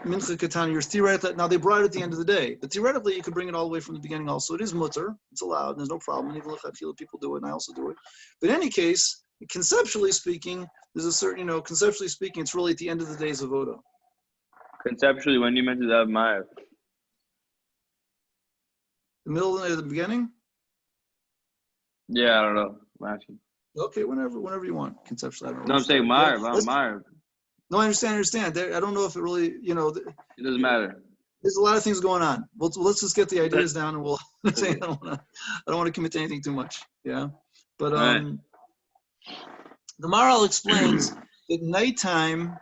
mincha katana. You're theoretically, now they brought it at the end of the day, but theoretically you could bring it all the way from the beginning also. It is mutter, it's allowed, and there's no problem. Even lechatchila people do it, and I also do it. But in any case, conceptually speaking, there's a certain, conceptually speaking, it's really at the end of the day's avoda. Conceptually, when you mentioned that Ma'av. The middle of the night or the beginning? Yeah, I don't know. I'm asking. Okay, whenever you want. Conceptually, I don't know. No, I'm saying Ma'av. No, I understand. I don't know if it really, It doesn't matter. There's a lot of things going on. Well, let's just get the ideas down, and we'll say I don't want to commit to anything too much. Yeah, but the Maharal explains that nighttime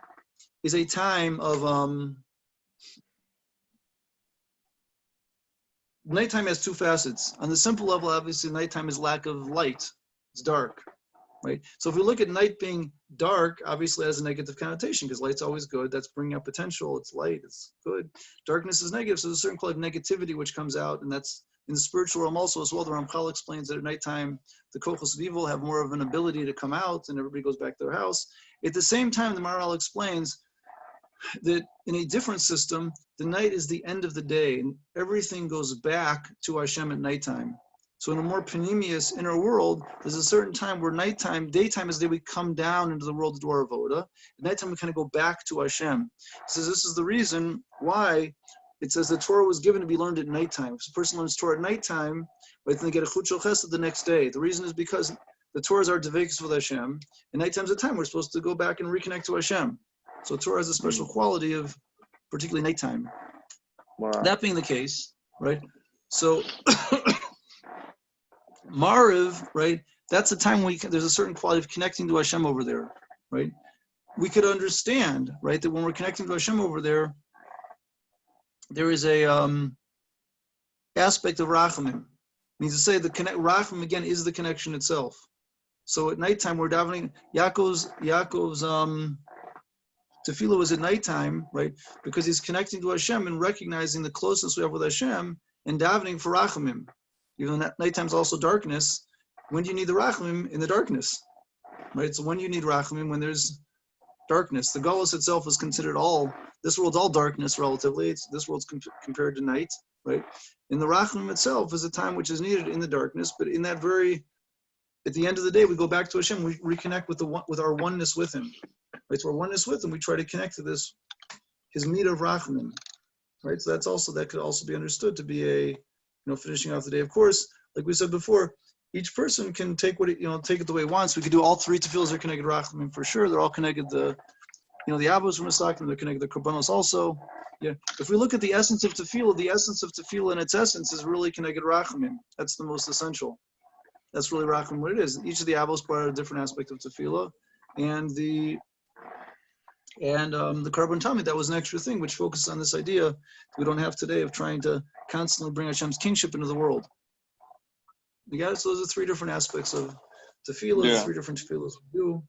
is a time of nighttime has two facets. On the simple level, obviously, nighttime is lack of light. It's dark, right? So if we look at night being dark, obviously it has a negative connotation because light's always good. That's bringing out potential. It's light. It's good. Darkness is negative. So there's a certain quality of negativity which comes out, and that's in the spiritual realm also as well. The Ramchal explains that at nighttime, the kochos of evil have more of an ability to come out, and everybody goes back to their house. At the same time, the Maharal explains that in a different system, the night is the end of the day, and everything goes back to Hashem at nighttime. So in a more panemius inner world, there's a certain time where daytime is the day we come down into the world to do our avoda. At nighttime, we kind of go back to Hashem. He says this is the reason why it says the Torah was given to be learned at nighttime. If a person learns Torah at nighttime, right, then they get a chut shel chesed the next day. The reason is because the Torah is our devekus with Hashem, and nighttime's a time we're supposed to go back and reconnect to Hashem. So Torah has a special quality of particularly nighttime. Wow. That being the case, right? So Mariv, right? That's a time there's a certain quality of connecting to Hashem over there, right? We could understand, right, that when we're connecting to Hashem over there, there is a aspect of rachamim. It means to say the rachamim again is the connection itself. So at nighttime we're davening. Yaakov's tefillah was at nighttime, right? Because he's connecting to Hashem and recognizing the closeness we have with Hashem and davening for rachamim. Even though nighttime is also darkness, when do you need the rachamim? In the darkness, right? So when you need rachamim? When there's darkness. The galus itself is considered this world's all darkness relatively. This world's compared to night, right? And the rachamim itself is a time which is needed in the darkness, but in that very at the end of the day, we go back to Hashem. We reconnect with our oneness with Him. Right? So our oneness with Him, we try to connect to this, His meat of Rachman. Right? So that could also be understood to be finishing off the day. Of course, like we said before, each person can take take it the way he wants. We could do all three tefillas are connected Rachman for sure. They're all connected. The Avos from Masakim, they're connected. The Korbanos also. Yeah. If we look at the essence of tefillah in its essence is really connected Rachman. That's the most essential. That's really Rachman what it is. Each of the Avos brought a different aspect of tefillah, and the Korban Tamid, that was an extra thing which focuses on this idea that we don't have today of trying to constantly bring Hashem's kingship into the world. You got it? So those are three different aspects of tefillah, three different tefillahs we do.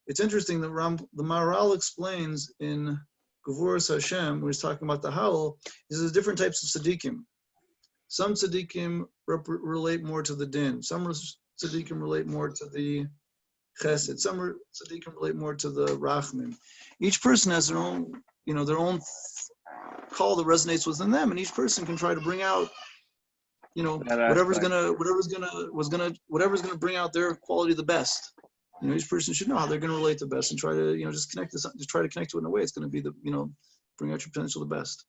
It's interesting that the Maharal explains in Gevuras Hashem, when he's talking about the Hallel, there's different types of tzaddikim. Some tzaddikim relate more to the din. Some tzaddikim relate more to the chesed. Some tzaddikim relate more to the rachmim. Each person has their own call that resonates within them, and each person can try to bring out, whatever's gonna bring out their quality the best. Each person should know how they're gonna relate the best and try to, just connect this, just try to connect to it in a way it's gonna be bring out your potential the best.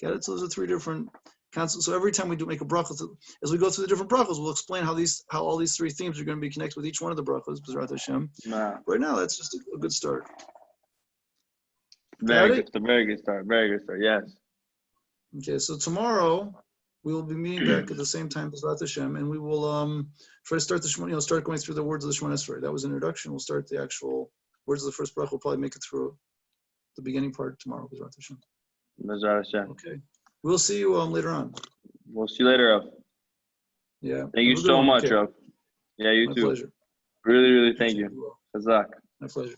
Got it? So those are three different concepts. So every time we do make a bracha, as we go through the different brachos, we'll explain how all these three themes are going to be connected with each one of the brachos. B'ezrat Hashem. Right now, that's just a good start. Very good start. Yes. Okay, so tomorrow we will be meeting back at the same time as B'ezrat Hashem, and we will try to start start going through the words of the Shemona Esrei. That was an introduction. We'll start the actual words of the first bracha. We'll probably make it through the beginning part tomorrow. B'ezrat Hashem. B'ezrat Hashem. Okay. We'll see you later on. We'll see you later, Rav. Yeah. Thank you so much, Rav. Yeah, you too. My pleasure. Really, really thank you. Chazak. My pleasure.